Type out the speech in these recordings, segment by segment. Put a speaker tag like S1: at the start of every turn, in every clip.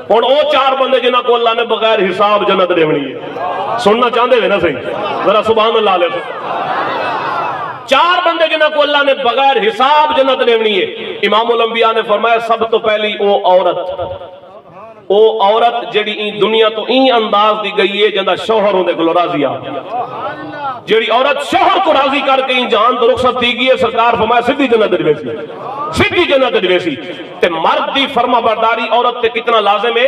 S1: ہوں وہ چار بندے جنہوں کو اللہ نے بغیر حساب جنت دیونی ہے، سننا چاہتے ہیں نا صحیح؟ ذرا سبحان اللہ لے۔ چار بندے جنہوں کو اللہ نے بغیر حساب جنت دیونی ہے۔ امام الانبیاء نے فرمایا سب تو پہلی او عورت جڑی این دنیا تو این انداز دی گئی ہے جندہ شوہر ہوندے کو راضی آ، جڑی عورت شوہر کو راضی کر کے این جہان تو رخصت دی گئی ہے، سرکار فرمایا سیدھی جنت دیویسی، سیدھی جنت دیویسی۔ تے مرد دی فرما برداری عورت تے کتنا لازم ہے؟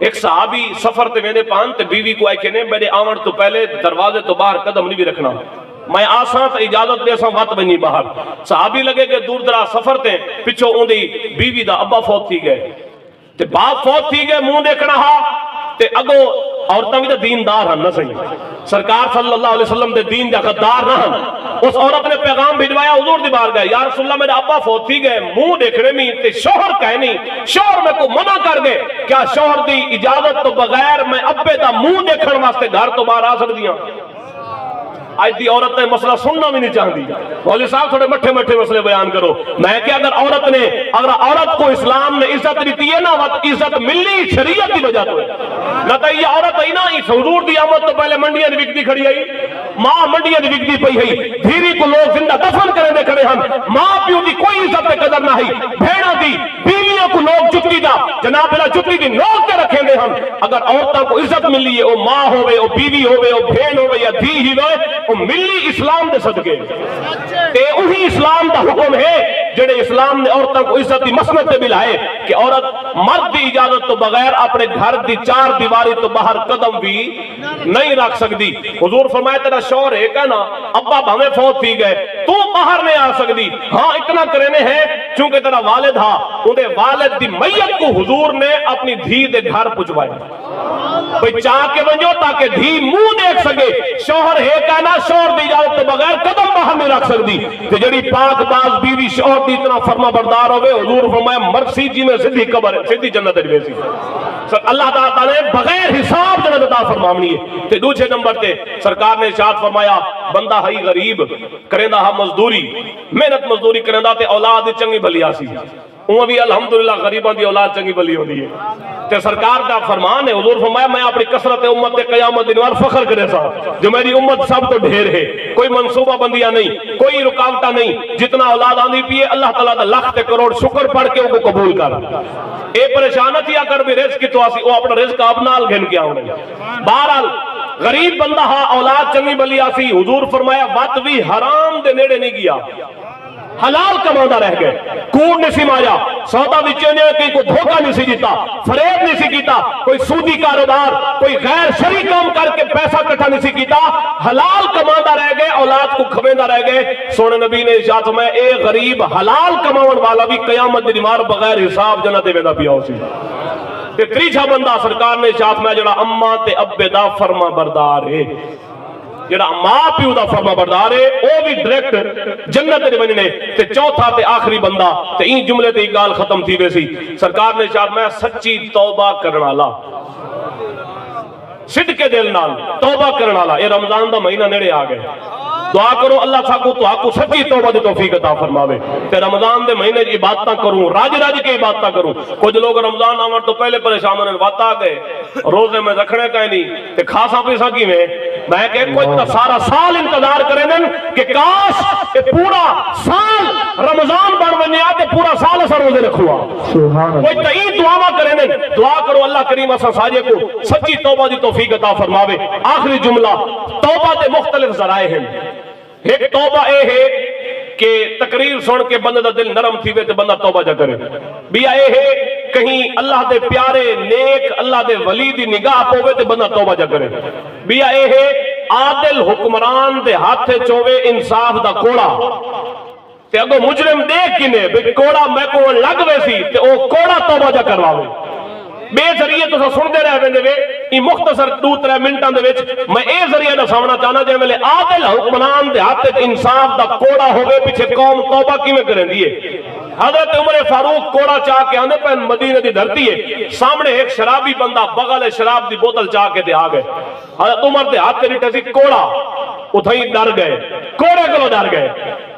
S1: ایک صحابی سفر تے ویندے پان تے بیوی کو آئے کہنے میرے آمن تو پہلے دروازے تو باہر قدم نہیں بھی رکھنا، میں آسان تو اجازت دے ساں وقت بنی باہر۔ صحابی لگے کہ دور دراز سفر تے پچھو اوندی بیوی دا ابا فوت تھی گئے تے باپ فوت تھی گئے، منہ دیکھنا ہا تے اگو عورتاں بھی تے دیندار ہن نہ صحیح، سرکار صلی اللہ علیہ وسلم دے دین دا غدار نہ ہن۔ اس عورت نے پیغام بھجوایا حضور دی بار گئے، یا رسول اللہ میرے ابا فوت تھی گئے، منہ دیکھنے میں تے شوہر کہے نہیں، شوہر میں کو منع کر گئے، کیا شوہر دی اجازت تو بغیر میں ابے دا منہ دیکھن واسطے گھر تو باہر آ سکدیاں؟ آج دی عورت نے مسئلہ سننا بھی نہیں چاہتی۔ مولوی صاحب تھوڑے مٹھے مٹھے مسئلے بیان کرو۔ میں کہ اگر عورت کو اسلام نے عزت دیتی ہے نا، عزت ملی شریعت کی وجہ تو ہے، نہ تو یہ عورت ہے نا اس حضور دی آمد تو پہلے منڈیاں دی وکدی کھڑی آئی، ماں منڈیاں دی وکدی پئی ہے، دھیری کو لوگ زندہ دفن کرنے دے کھڑے ہن، ماں پیو دی کوئی عزت تے قدر نہ ہے، بھیڑا دی بیویوں کو لوگ جتی دا جناب اللہ جتی دی نوک کے رکھیں دے ہن۔ اگر عورتوں کو عزت ملی ہے، وہ ماں ہوئے، وہ بیوی ہوئے، وہ بھین ہوئے یا دھی ہی ہوئے، وہ ملی اسلام دے صدقے تے وہی اسلام دا حکم ہے جڑے اسلام نے عورتوں کو عزت دی مسند تے ملائے کہ عورت مرد دی اجازت تو بغیر اپنے گھر دی چار دیواری تو باہر قدم بھی نہیں رکھ سکتی۔ حضور فرمایا تیرا شوہر ہے کہنا ابا بھاویں فوت تھی گئے تو باہر نہیں آ سکتی، ہاں اتنا کرنے ہے چونکہ تیرا والد ہاں انہیں والد دی میت کو حضور نے اپنی دھی دے گھر پہنچوائے بھئی چاہ کے بنجو تاکہ دھی منہ دیکھ سکے، شوہر ہے کہنا شوہر دی اجازت تو بغیر قدم باہر نہیں رکھ سکتی۔ کہ جڑی پاک باز بیوی شوہر دی اتنا فرما بردار ہوئے، حضور فرمایا مرسی جی میں سیدھی قبر ہے، سیدھی جنت ہے جویسی۔ اللہ تعالیٰ نے بغیر حساب جنت عطا فرمانی ہے۔ تے دوسرے نمبر تے سرکار نے ارشاد فرمایا بندہ ہی غریب کریندا ہا مزدوری، محنت مزدوری کریندا تے اولاد چنگی بھلی آسی، وہ بھی الحمدللہ غریباں دی اولاد چنگی بھلی ہوندی ہے۔ تے سرکار دا فرمان ہے، حضور فرمایا میں اپنی کثرت امت تے قیامت دن وار فخر کرے سا، جو میری امت سب تو ڈھیر ہے، کوئی منصوبہ بندیاں نہیں، کوئی رکاوٹہ نہیں، جتنا اولاد آندی پیے اللہ تعالیٰ دا لاکھ تے کروڑ شکر پڑھ کے ان کو قبول کر۔ اے پریشانت یا کر بھی رزق کی تو آسی، وہ اپنا رزق آپ نال گھن کے آؤں گے۔ بہرحال غریب بندہ ہاں اولاد چنگی بھلی آسی، حضور فرمایا وقت بھی حرام دے نیڑے نہیں گیا، حلال کمانا رہ گئے، کوڑ نہیں سی مایا، سودا بچنے کی کوئی دھوکہ نہیں سی جیتا، فریب نہیں سی کیتا، کوئی سودی کاروبار کوئی غیر شرعی کام کر کے پیسہ کٹھا نہیں سی کیتا، حلال کمانا رہ گئے، اولاد کو کھویندہ رہ گئے۔ سونے نبی نے ارشاد فرمایا اے غریب حلال کماون والا بھی قیامت دی مار بغیر حساب جنت ویندا پیا ہوسی۔ تے تیجا بندہ سرکار نے ارشاد فرمایا جڑا اماں تے ابے دا فرما بردار ہے، جڑا ماں پیو دا فرما بردار ہے وہ بھی ڈائریکٹ جنت دے ونجنے۔ تے چوتھا تے آخری بندہ تے این جملے تے گال ختم تھی ویسی، سرکار نے ارشاد میں سچی توبہ کرن والا، صدقے دل نال توبہ کرن والا۔ اے رمضان دا مہینہ نیڑے آ گئے، دعا کرو اللہ ساکو تو آپ کو سچی توبہ دی توفیق عطا فرماوے تے رمضان دے مہینے کی عبادتاں کروں، راج کے عبادتاں کروں۔ کچھ لوگ رمضان آمد تو پہلے پریشان ہونے وقت آ گئے، روزے میں رکھنے کا ہی نہیں تے خاصا پیسہ کی میں کہ کوئی تا سارا سال انتظار کریں کہ کاش کہ پورا سال رمضان بڑھ بنیا تے پورا سال اسا روزے رکھوا۔ کوئی تا این دعا کریں، دعا کرو اللہ کریم اسا ساجے کو سچی توبہ دی توفیق عطا فرماوے۔ آخری جملہ توبہ دے مختلف ذرائع ہیں۔ ایک توبہ اے ہے کہ تقریر سن کے بندہ دا دل نرم تھی وے تے بندہ توبہ جا کرے، بیا اے ہے کہیں اللہ دے پیارے نیک اللہ دے ولی دی نگاہ پوے تے بندہ توبہ جا کرے، بیا اے ہے عادل حکمران دے ہاتھے چوے انصاف دا کوڑا تے اگو مجرم دیکھ کنے بے کوڑا میں کو لگ ویسی تے او کوڑا توبہ جا کرواوے۔ بے ذریعے تو سن دے رہے بندے وے ای مختصر 2-3 منٹاں دے وچ میں اے ذریعہ دا سامنا چاہنا جے ویلے عادل حکمران دے ہاتھ انصاف دا کوڑا ہوے پیچھے قوم توبہ کیویں کرندی ہے۔ حضرت عمر فاروق کوڑا چاہ کے آندے پہ مدینے دی دھرتی ہے، سامنے ایک شرابی بندہ بغل شراب دی بوتل چاہ کے دے آ گئے، حضرت عمر دے ہاتھ تے سی کوڑا، اتھائی ڈر گئے، کوڑے کو ڈر گئے۔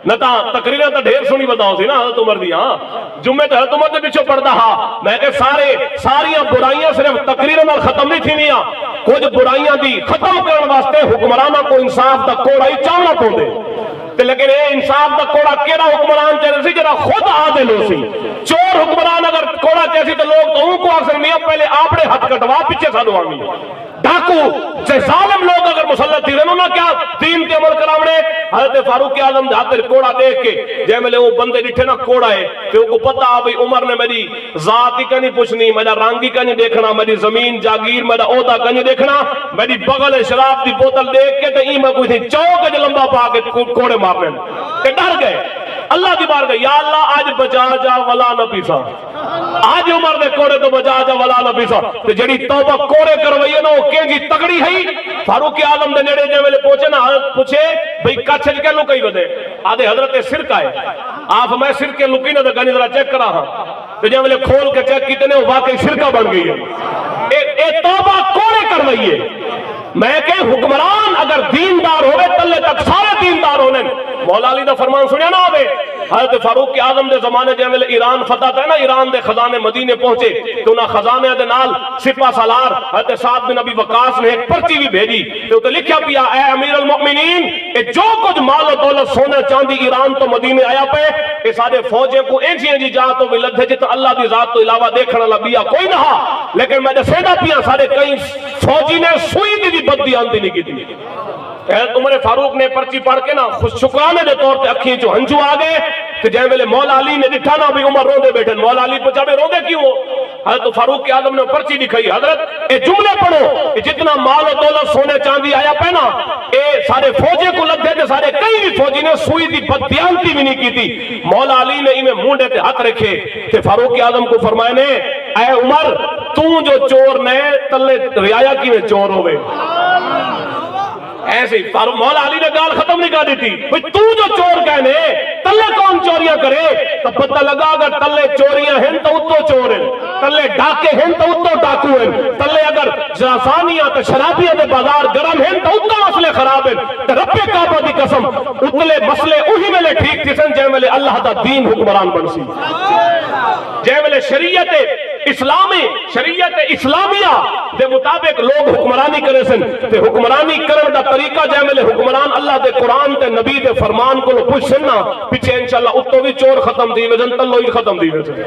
S1: نہ تا تقریریں تو ڈھیر سنی بتاؤ سی نا حضرت عمر دی ہاں جمعے تے حضرت عمر دے پیچھے پڑھدا ہا میں کہ ساریاں برائیاں صرف تقریراں نال ختم نہیں تھینیاں کچھ برائیاں دی ختم کرن واسطے حکمراناں کو انصاف دا کوڑا ہی چاہنا پوندے تے لیکن اے انصاف دا کوڑا کیڑا حکمران چاہے سی جڑا خود عادل ہو سی چور حکمران اگر کوڑا چاہے سی تو لوگ تو ان کو اکثر میاں پہلے اپنے ہاتھ کٹوا پیچھے سانو آمی ڈاکو سے ظالم لوگ اگر مسلط تھی رہنو نا کیا دین کے عمل کرامنے حضرت فاروق اعظم دے ہاتھ کوڑا دیکھ کے جے ملے وہ بندے ڈٹھے نا کوڑا ہے کہ ان کو پتا بھئی عمر نے میری ذات ہی کا نہیں پوچھنی میرا رنگ ہی کا نہیں دیکھنا میری زمین جاگیر میرا عہدہ کا نہیں دیکھنا میری بغل شراب دی بوتل دیکھ کے تے ایمہ کوئی تھی چوک جو لمبا پا کے کوڑے مارنے تے ڈر گئے اللہ کی بار گئے یا اللہ آج بچا جا ولا نہ پیسا آج عمر دے کوڑے تو بچا جا ولا نہ پیسا تے جڑی توبہ کوڑے کروئی ہے نا وہ کہیں گی تگڑی ہے فاروق اعظم دے نیڑے جے ویلے پہنچے نا پوچھے بھئی کچھ کے لکئی ودے آدھے حضرت سرکہ ہے آپ میں سرکے لکی نہ دے گانی ذرا چیک کرا ہاں تو جے ویلے کھول کے چیک کیتے نے وہ واقعی سرکہ بن گئی ہے اے توبہ کوڑے کروئی ہے میں کہ حکمران اگر دیندار ہوئے تلے تک سارے دیندار ہونے مولا علی دا فرمان سنیا نہ ہوئے حضرت فاروق اعظم دے زمانے جے ویلے ایران فتح تھا نا ایران دے خزانے مدینے پہنچے تو انہاں خزانے دے نال سپہ سالار حضرت سعد بن ابی وقاص نے ایک پرچی بھی بھیجی تو تے لکھیا پیا اے امیر المؤمنین اے جو کچھ مال و دولت سونے چاندی ایران تو مدینے آیا پہ اے سارے فوجیں کو انجی جا تو ولد ہے جتا اللہ دی ذات تو علاوہ دیکھنا لبیا کوئی نہ لیکن میں نے سیدھا پیا سارے کئی فوجی نے سوئی دی بدی آندی نہیں کی تھی حضرت عمر فاروق نے پرچی پڑھ کے نا خوش شکرانے دے طور پہ اکھیں جو ہنجو آگے کہ جائے ویلے مولا علی نے دکھا نا بھی عمر روندے بیٹھے مولا علی پوچھا بھی روندے کیوں ہو حضرت فاروق اعظم نے پرچی دکھائی حضرت اے جملے پڑھو کہ جتنا مال و دولت سونے چاندی آیا پہنا اے سارے فوجے کو لگ دے سارے کئی بھی فوجی نے سوئی دی بدیانتی بھی نہیں کی تھی مولا علی نے ہی میں مونڈے تے ہاتھ رکھے کہ فاروق اعظم کو فرمائے نے اے عمر تو جو چور نے تلے رعایا کی میں چور ہوئے ایسے مولا علی نے گال ختم نہیں کر دیتی تو جو چور کہنے تلے کون چوریاں کرے تو پتہ لگا اگر تلے چوریاں ہیں تو اتو چور ہیں تلے ڈاکے ہیں تو اتو ڈاکو ہیں تلے اگر جراسانیاں تو شرابیاں دے بازار گرم ہیں تو اتو مسئلے خراب ہیں تو رب کعبہ دی قسم اتلے مسئلے اوہی ملے ٹھیک تھی سن جے ملے اللہ دا دین حکمران بن سی جے ملے شریعت اسلامیہ دے مطابق لوگ حکمرانی کرے سن تے حکمرانی کرن دا طریقہ جے ملے حکمران اللہ دے قرآن تے نبی دے فرمان کو لو پوچھ سننا پیچھے انشاءاللہ اتو بھی چور ختم دی وزن تلو ہی ختم دی وزن